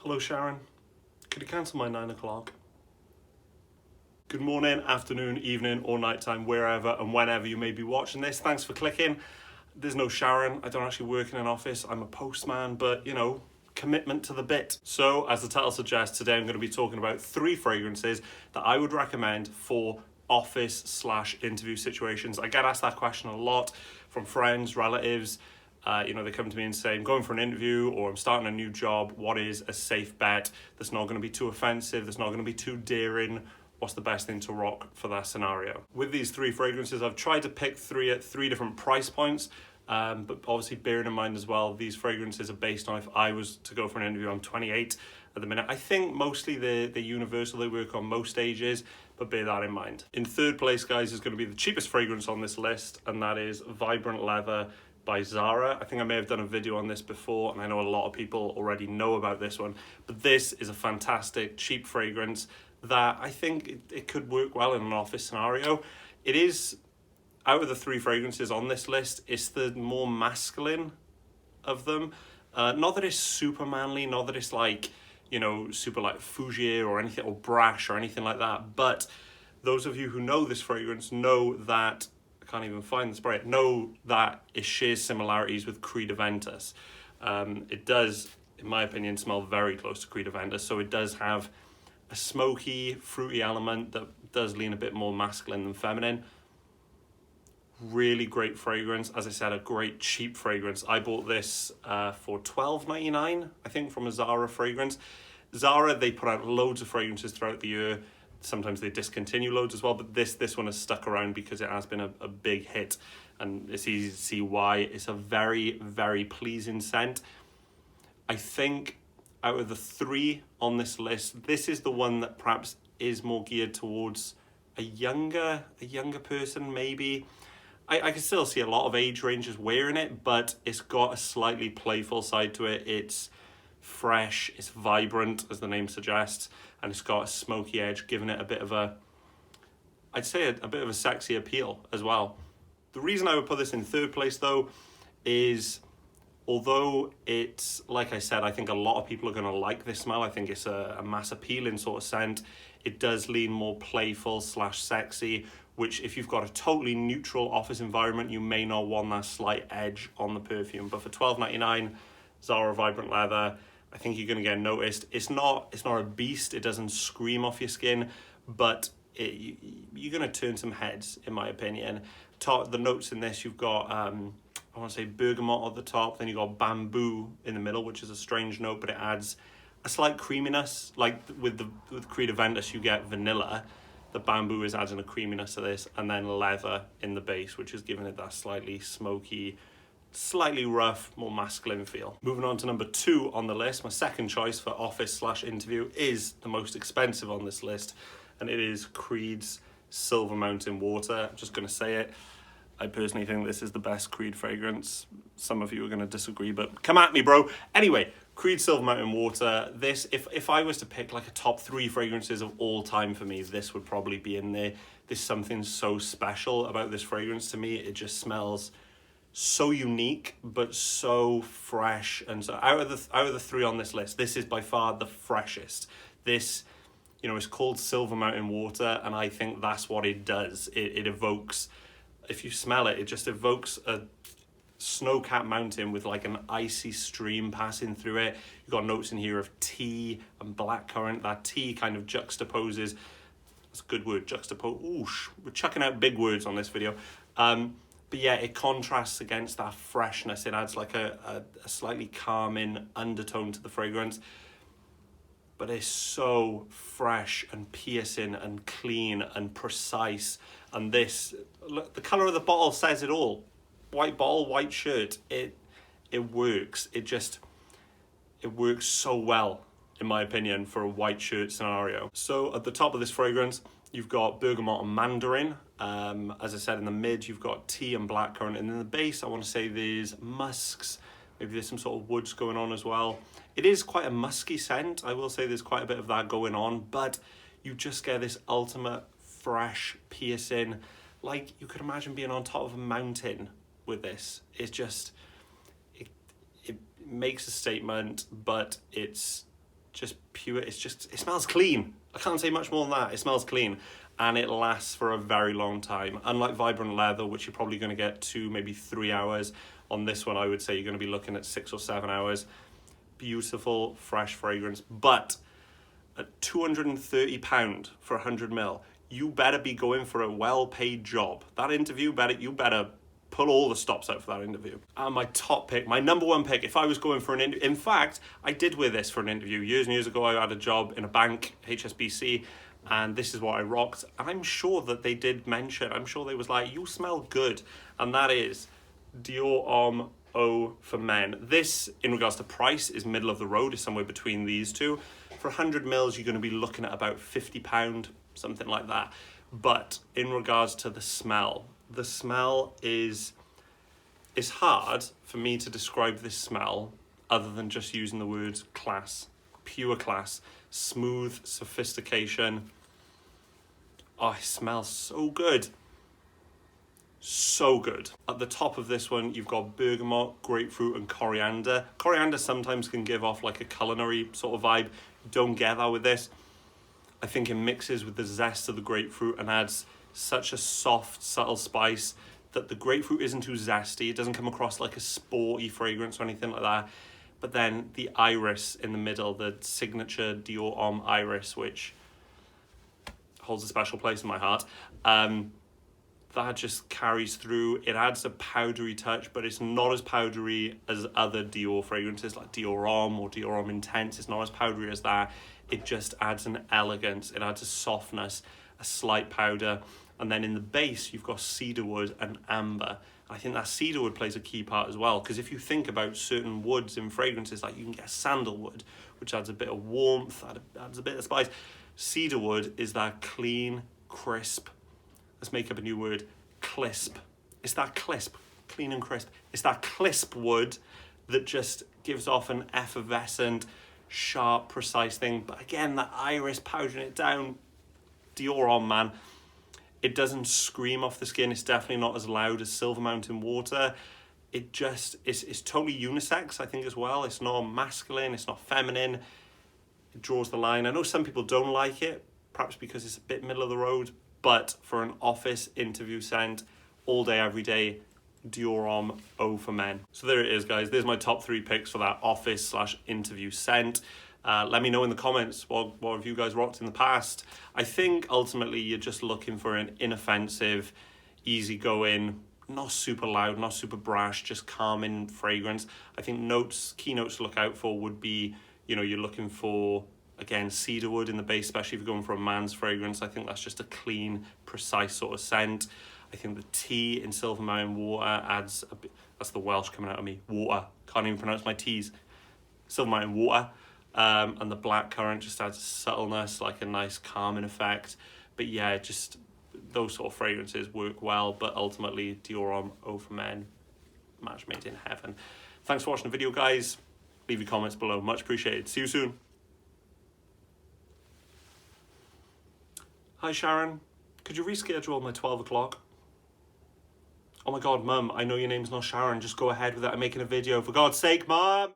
Hello Sharon, could you cancel my 9 o'clock? Good morning, afternoon, evening, or nighttime, wherever and whenever you may be watching this. Thanks for clicking. There's no Sharon, I don't actually work in an office, I'm a postman, but you know, commitment to the bit. So, as the title suggests, today I'm going to be talking about 3 fragrances that I would recommend for office/interview situations. I get asked that question a lot from friends, relatives. They come to me and say, I'm going for an interview or I'm starting a new job. What is a safe bet that's not going to be too offensive, that's not going to be too daring? What's the best thing to rock for that scenario? With these 3 fragrances, I've tried to pick 3 at 3 different price points. But obviously bearing in mind as well, these fragrances are based on if I was to go for an interview. I'm 28 at the minute. I think mostly they're universal, they work on most ages, but bear that in mind. In 3rd place, guys, is going to be the cheapest fragrance on this list, and that is Vibrant Leather by Zara. I think I may have done a video on this before, and I know a lot of people already know about this one, but this is a fantastic cheap fragrance that I think it could work well in an office scenario. It is, out of the 3 fragrances on this list, it's the more masculine of them. Not that it's super manly, not that it's like, super like Fougere or anything, or brash or anything like that, but those of you who know this fragrance know that, I can't even find the spray, know that it shares similarities with Creed Aventus. It does, in my opinion, smell very close to Creed Aventus, so it does have a smoky, fruity element that does lean a bit more masculine than feminine. Really great fragrance. As I said, a great cheap fragrance. I bought this for $12.99, I think, from a Zara fragrance. Zara, they put out loads of fragrances throughout the year. Sometimes they discontinue loads as well, but this one has stuck around because it has been a big hit, and it's easy to see why. It's a very, very pleasing scent. I think out of the 3 on this list, this is the one that perhaps is more geared towards a younger person, maybe. I can still see a lot of age ranges wearing it, but it's got a slightly playful side to it. It's fresh, it's vibrant, as the name suggests, and it's got a smoky edge, giving it a bit of a, I'd say a bit of a sexy appeal as well. The reason I would put this in 3rd place, though, is although it's, like I said, I think a lot of people are going to like this smell. I think it's a mass appealing sort of scent. It does lean more playful/sexy, which if you've got a totally neutral office environment, you may not want that slight edge on the perfume. But for $12.99, Zara Vibrant Leather, I think you're going to get noticed. It's not a beast. It doesn't scream off your skin, but you're going to turn some heads, in my opinion. The notes in this, you've got, I want to say bergamot at the top, then you've got bamboo in the middle, which is a strange note, but it adds a slight creaminess. Like with Creed Aventus, you get vanilla. The bamboo is adding a creaminess to this, and then leather in the base, which is giving it that slightly smoky, slightly rough, more masculine feel. Moving on to number 2 on the list, my second choice for office/interview is the most expensive on this list, and it is Creed's Silver Mountain Water. I'm just going to say it. I personally think this is the best Creed fragrance. Some of you are going to disagree, but come at me, bro. Anyway, Creed Silver Mountain Water. This, if I was to pick like a top 3 fragrances of all time for me, this would probably be in there. There's something so special about this fragrance to me. It just smells so unique, but so fresh. And so out of the 3 on this list, this is by far the freshest. This, it's called Silver Mountain Water, and I think that's what it does. It evokes, if you smell it, it just evokes a snow-capped mountain with like an icy stream passing through it. You've got notes in here of tea and blackcurrant. That tea kind of juxtaposes, that's a good word, oosh, we're chucking out big words on this video. But yeah, it contrasts against that freshness. It adds like a slightly calming undertone to the fragrance. But it's so fresh and piercing and clean and precise. And this, look, the colour of the bottle says it all. White bottle, white shirt. It works. It works so well, in my opinion, for a white shirt scenario. So at the top of this fragrance, you've got bergamot and mandarin. As I said, in the mid, you've got tea and blackcurrant. And in the base, I want to say there's musks. Maybe there's some sort of woods going on as well. It is quite a musky scent. I will say there's quite a bit of that going on, but you just get this ultimate fresh, piercing, like you could imagine being on top of a mountain with this. It's just, it makes a statement, but it's just pure, it smells clean. I can't say much more than that. It smells clean and it lasts for a very long time. Unlike Vibrant Leather, which you're probably going to get 2, maybe 3 hours. On this one, I would say you're going to be looking at 6 or 7 hours. Beautiful, fresh fragrance. But at £230 for 100ml, you better be going for a well-paid job. That interview, you better pull all the stops out for that interview. And my top pick, my number one pick, if I was going for an interview, in fact, I did wear this for an interview. Years and years ago, I had a job in a bank, HSBC, and this is what I rocked. And I'm sure that they did mention, I'm sure they was like, you smell good. And that is Dior Homme Eau for Men. This, in regards to price, is middle of the road, is somewhere between these two. For 100ml, you're going to be looking at about £50, something like that. But in regards to the smell is, it's hard for me to describe this smell other than just using the words class, pure class, smooth sophistication. Oh, it smells so good. So good. At the top of this one, you've got bergamot, grapefruit, and coriander. Coriander sometimes can give off like a culinary sort of vibe. You don't get that with this. I think it mixes with the zest of the grapefruit and adds such a soft, subtle spice that the grapefruit isn't too zesty. It doesn't come across like a sporty fragrance or anything like that. But then the iris in the middle, the signature Dior Homme iris, which holds a special place in my heart, that just carries through. It adds a powdery touch, but it's not as powdery as other Dior fragrances like Dior Homme or Dior Homme Intense. It's not as powdery as that. It just adds an elegance. It adds a softness, a slight powder. And then in the base, you've got cedarwood and amber. I think that cedarwood plays a key part as well, because if you think about certain woods in fragrances, like you can get sandalwood, which adds a bit of warmth, adds a bit of spice. Cedarwood is that clean, crisp, let's make up a new word, clisp. It's that clisp, clean and crisp. It's that clisp wood that just gives off an effervescent, sharp, precise thing. But again, that iris powdering it down, Dior Homme, man. It doesn't scream off the skin. It's definitely not as loud as Silver Mountain Water. It just, it's totally unisex, I think, as well. It's not masculine, it's not feminine. It draws the line. I know some people don't like it, perhaps because it's a bit middle of the road, but for an office interview scent, all day, every day, Dior Homme Eau for Men. So there it is, guys. There's my top 3 picks for that office/interview scent. Let me know in the comments, what have you guys rocked in the past? I think ultimately you're just looking for an inoffensive, easygoing, not super loud, not super brash, just calming fragrance. I think key notes to look out for would be, you're looking for, again, cedarwood in the base, especially if you're going for a man's fragrance. I think that's just a clean, precise sort of scent. I think the tea in Silver Mountain Water adds a bit, that's the Welsh coming out of me, water. Can't even pronounce my T's. Silver Mountain Water. And the blackcurrant just adds a subtleness, like a nice calming effect. But yeah, just those sort of fragrances work well, but ultimately Dior Homme Eau for Men, match made in heaven. Thanks for watching the video, guys. Leave your comments below, much appreciated. See you soon. Hi Sharon, could you reschedule my 12 o'clock? Oh my God, Mum, I know your name's not Sharon, just go ahead with that. I'm making a video, for God's sake, Mum!